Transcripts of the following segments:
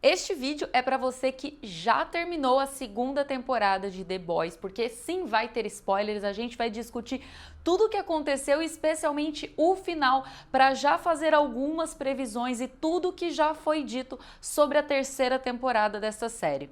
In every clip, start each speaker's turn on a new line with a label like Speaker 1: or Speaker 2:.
Speaker 1: Este vídeo é para você que já terminou a segunda temporada de The Boys, porque sim, vai ter spoilers, a gente vai discutir tudo o que aconteceu, especialmente o final, para já fazer algumas previsões e tudo que já foi dito sobre a terceira temporada dessa série.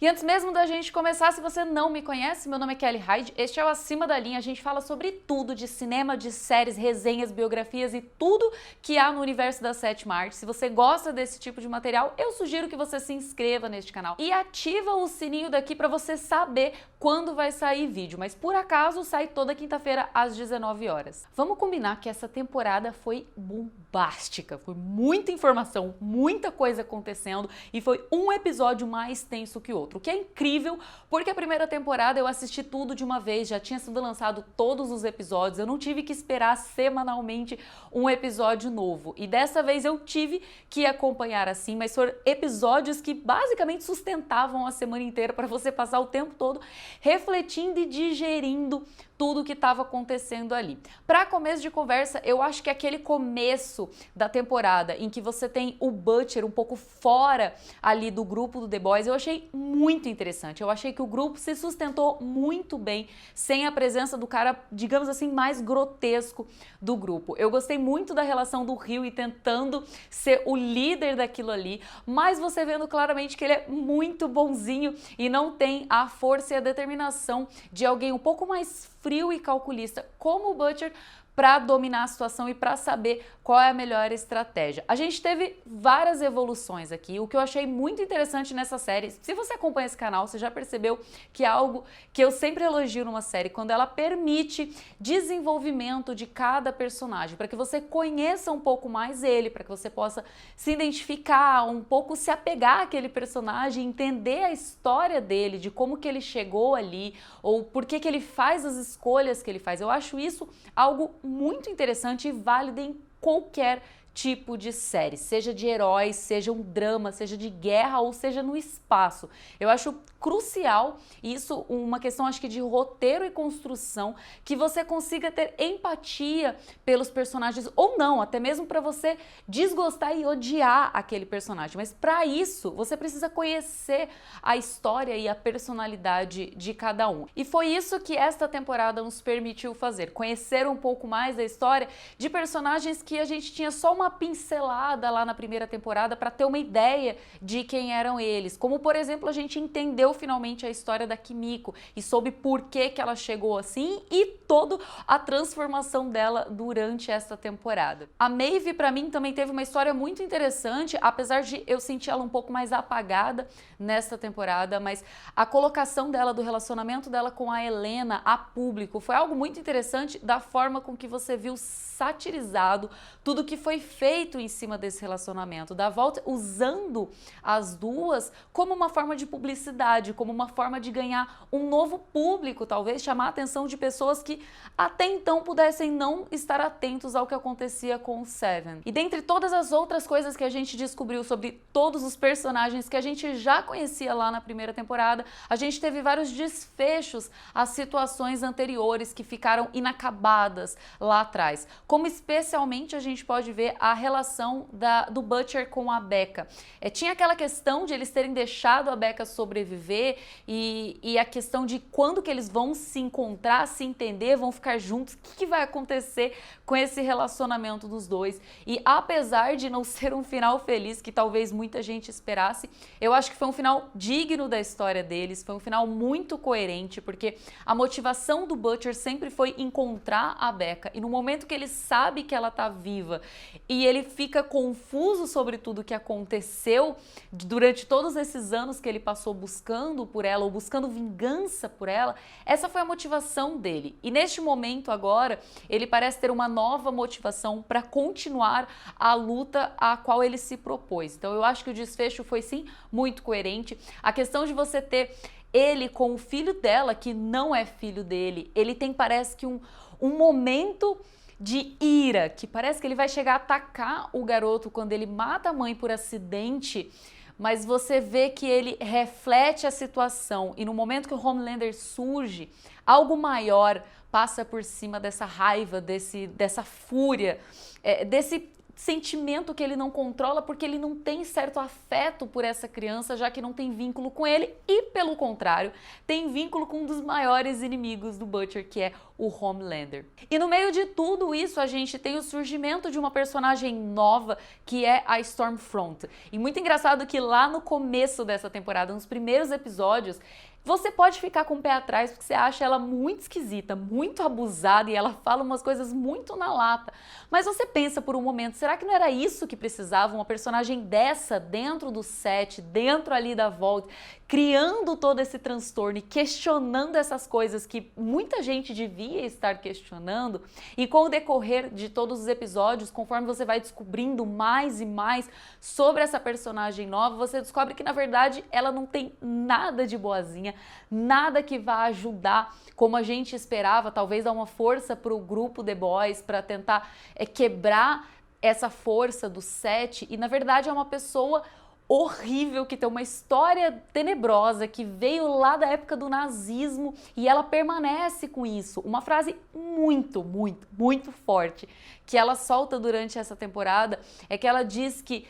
Speaker 1: E antes mesmo da gente começar, se você não me conhece, meu nome é Kelly Hyde, este é o Acima da Linha, a gente fala sobre tudo de cinema, de séries, resenhas, biografias e tudo que há no universo da sétima arte. Se você gosta desse tipo de material, eu sugiro que você se inscreva neste canal e ativa o sininho daqui para você saber quando vai sair vídeo, mas por acaso sai toda quinta-feira às 19 horas. Vamos combinar que essa temporada foi bombástica, foi muita informação, muita coisa acontecendo e foi um episódio mais tenso que o outro. O que é incrível, porque a primeira temporada eu assisti tudo de uma vez, já tinha sido lançado todos os episódios, eu não tive que esperar semanalmente um episódio novo. E dessa vez eu tive que acompanhar assim, mas foram episódios que basicamente sustentavam a semana inteira para você passar o tempo todo refletindo e digerindo tudo o que estava acontecendo ali. Para começo de conversa, eu acho que aquele começo da temporada em que você tem o Butcher um pouco fora ali do grupo do The Boys, eu achei muito interessante. Eu achei que o grupo se sustentou muito bem sem a presença do cara, digamos assim, mais grotesco do grupo. Eu gostei muito da relação do Hughie tentando ser o líder daquilo ali, mas você vendo claramente que ele é muito bonzinho e não tem a força e a determinação de alguém um pouco mais frio e calculista como o Butcher para dominar a situação e para saber qual é a melhor estratégia. A gente teve várias evoluções aqui, o que eu achei muito interessante nessa série. Se você acompanha esse canal, você já percebeu que é algo que eu sempre elogio numa série, quando ela permite desenvolvimento de cada personagem, para que você conheça um pouco mais ele, para que você possa se identificar, um pouco se apegar àquele personagem, entender a história dele, de como que ele chegou ali, ou por que que ele faz as escolhas que ele faz. Eu acho isso algo muito interessante e válido em qualquer tipo de série, seja de heróis, seja um drama, seja de guerra ou seja no espaço. Eu acho crucial isso, uma questão acho que de roteiro e construção, que você consiga ter empatia pelos personagens ou não, até mesmo para você desgostar e odiar aquele personagem. Mas para isso, você precisa conhecer a história e a personalidade de cada um. E foi isso que esta temporada nos permitiu fazer, conhecer um pouco mais da história de personagens que a gente tinha só uma pincelada lá na primeira temporada para ter uma ideia de quem eram eles. Como, por exemplo, a gente entendeu finalmente a história da Kimiko e soube por que que ela chegou assim e toda a transformação dela durante esta temporada. A Maeve, para mim, também teve uma história muito interessante, apesar de eu sentir ela um pouco mais apagada nesta temporada, mas a colocação dela, do relacionamento dela com a Helena a público, foi algo muito interessante da forma com que você viu satirizado tudo que foi feito em cima desse relacionamento, da volta usando as duas como uma forma de publicidade, como uma forma de ganhar um novo público, talvez chamar a atenção de pessoas que até então pudessem não estar atentos ao que acontecia com o Seven. E dentre todas as outras coisas que a gente descobriu sobre todos os personagens que a gente já conhecia lá na primeira temporada, a gente teve vários desfechos às situações anteriores que ficaram inacabadas lá atrás, como especialmente a gente pode ver a relação do Butcher com a Becca. Tinha aquela questão de eles terem deixado a Becca sobreviver e a questão de quando que eles vão se encontrar, se entender, vão ficar juntos, o que vai acontecer com esse relacionamento dos dois. E apesar de não ser um final feliz, que talvez muita gente esperasse, eu acho que foi um final digno da história deles, foi um final muito coerente, porque a motivação do Butcher sempre foi encontrar a Becca, e no momento que ele sabe que ela tá viva e ele fica confuso sobre tudo que aconteceu durante todos esses anos que ele passou buscando por ela ou buscando vingança por ela, essa foi a motivação dele. E neste momento agora, ele parece ter uma nova motivação para continuar a luta a qual ele se propôs. Então eu acho que o desfecho foi sim muito coerente. A questão de você ter ele com o filho dela, que não é filho dele, ele tem, parece que um momento de ira, que parece que ele vai chegar a atacar o garoto quando ele mata a mãe por acidente, mas você vê que ele reflete a situação e no momento que o Homelander surge, algo maior passa por cima dessa raiva, dessa fúria, desse sentimento que ele não controla porque ele não tem certo afeto por essa criança, já que não tem vínculo com ele e, pelo contrário, tem vínculo com um dos maiores inimigos do Butcher, que é o Homelander. E no meio de tudo isso, a gente tem o surgimento de uma personagem nova, que é a Stormfront. E muito engraçado que lá no começo dessa temporada, nos primeiros episódios, você pode ficar com o pé atrás porque você acha ela muito esquisita, muito abusada e ela fala umas coisas muito na lata. Mas você pensa por um momento, será que não era isso que precisava? Uma personagem dessa dentro do set, dentro ali da Vault, criando todo esse transtorno e questionando essas coisas que muita gente devia estar questionando. E com o decorrer de todos os episódios, conforme você vai descobrindo mais e mais sobre essa personagem nova, você descobre que na verdade ela não tem nada de boazinha, nada que vá ajudar, como a gente esperava, talvez dar uma força para o grupo The Boys, para tentar quebrar essa força do set, e na verdade é uma pessoa horrível, que tem uma história tenebrosa, que veio lá da época do nazismo e ela permanece com isso. Uma frase muito, muito, muito forte que ela solta durante essa temporada é que ela diz que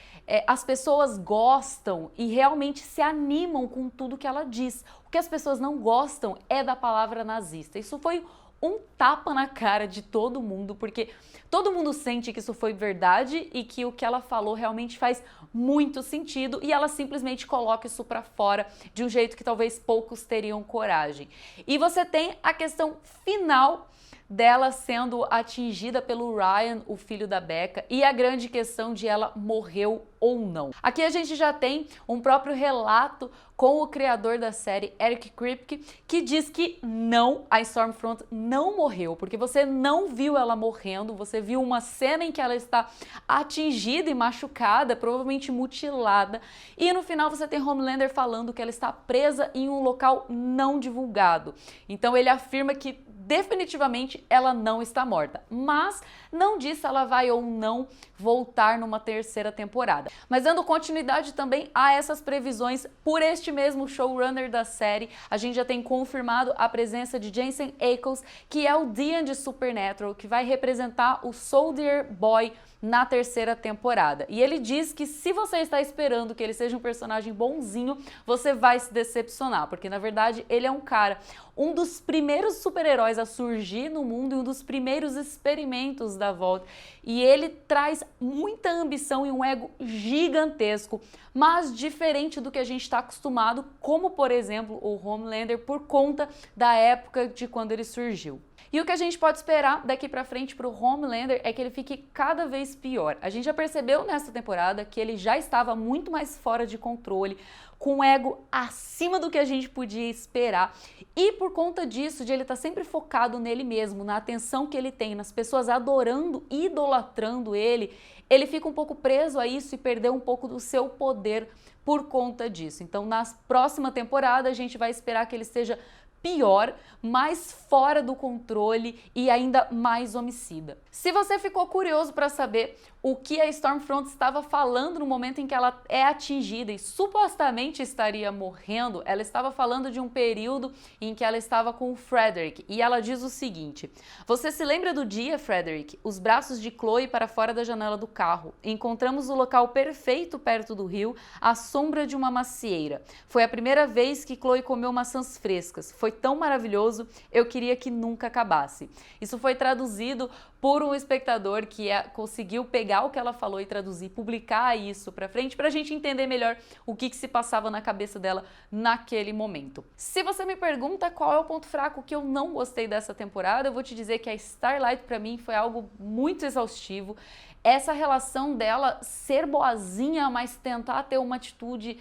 Speaker 1: as pessoas gostam e realmente se animam com tudo que ela diz. O que as pessoas não gostam é da palavra nazista. Isso foi um tapa na cara de todo mundo, porque todo mundo sente que isso foi verdade e que o que ela falou realmente faz muito sentido e ela simplesmente coloca isso pra fora de um jeito que talvez poucos teriam coragem. E você tem a questão final dela sendo atingida pelo Ryan, o filho da Becca, e a grande questão de ela morreu ou não. Aqui a gente já tem um próprio relato com o criador da série, Eric Kripke, que diz que não, a Stormfront não morreu, porque você não viu ela morrendo, você viu uma cena em que ela está atingida e machucada, provavelmente mutilada, e no final você tem Homelander falando que ela está presa em um local não divulgado. Então ele afirma que definitivamente ela não está morta, mas não diz se ela vai ou não voltar numa terceira temporada. Mas dando continuidade também a essas previsões, por este mesmo showrunner da série, a gente já tem confirmado a presença de Jensen Ackles, que é o Dean de Supernatural, que vai representar o Soldier Boy na terceira temporada. E ele diz que se você está esperando que ele seja um personagem bonzinho, você vai se decepcionar, porque na verdade ele é um cara, um dos primeiros super-heróis a surgir no mundo e um dos primeiros experimentos da Vault. E ele traz muita ambição e um ego gigantesco, mas diferente do que a gente está acostumado, como por exemplo o Homelander, por conta da época de quando ele surgiu. E o que a gente pode esperar daqui pra frente pro Homelander é que ele fique cada vez pior. A gente já percebeu nessa temporada que ele já estava muito mais fora de controle, com um ego acima do que a gente podia esperar. E por conta disso, de ele estar sempre focado nele mesmo, na atenção que ele tem, nas pessoas adorando, idolatrando ele, ele fica um pouco preso a isso e perdeu um pouco do seu poder por conta disso. Então, na próxima temporada, a gente vai esperar que ele esteja pior, mais fora do controle e ainda mais homicida. Se você ficou curioso para saber o que a Stormfront estava falando no momento em que ela é atingida e supostamente estaria morrendo, ela estava falando de um período em que ela estava com o Frederick, e ela diz o seguinte: você se lembra do dia, Frederick? Os braços de Chloe para fora da janela do carro. Encontramos o local perfeito perto do rio, à sombra de uma macieira. Foi a primeira vez que Chloe comeu maçãs frescas. Foi tão maravilhoso, eu queria que nunca acabasse. Isso foi traduzido por um espectador que conseguiu pegar o que ela falou e traduzir, publicar isso pra frente, pra gente entender melhor o que se passava na cabeça dela naquele momento. Se você me pergunta qual é o ponto fraco que eu não gostei dessa temporada, eu vou te dizer que a Starlight pra mim foi algo muito exaustivo. Essa relação dela ser boazinha, mas tentar ter uma atitude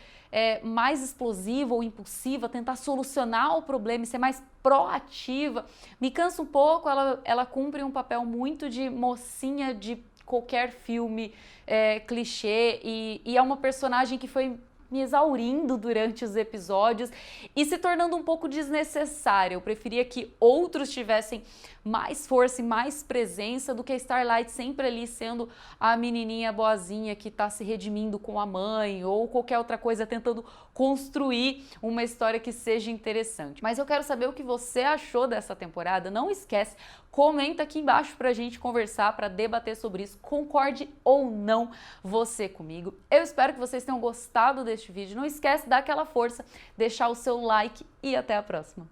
Speaker 1: mais explosiva ou impulsiva, tentar solucionar o problema e ser mais proativa, me cansa um pouco. Ela cumpre um papel muito de mocinha de qualquer filme clichê e é uma personagem que foi me exaurindo durante os episódios e se tornando um pouco desnecessária. Eu preferia que outros tivessem mais força e mais presença do que a Starlight sempre ali sendo a menininha boazinha que tá se redimindo com a mãe ou qualquer outra coisa, tentando construir uma história que seja interessante. Mas eu quero saber o que você achou dessa temporada. Não esquece, comenta aqui embaixo pra gente conversar, pra debater sobre isso, concorde ou não você comigo. Eu espero que vocês tenham gostado deste vídeo. Não esquece de dar aquela força, deixar o seu like e até a próxima.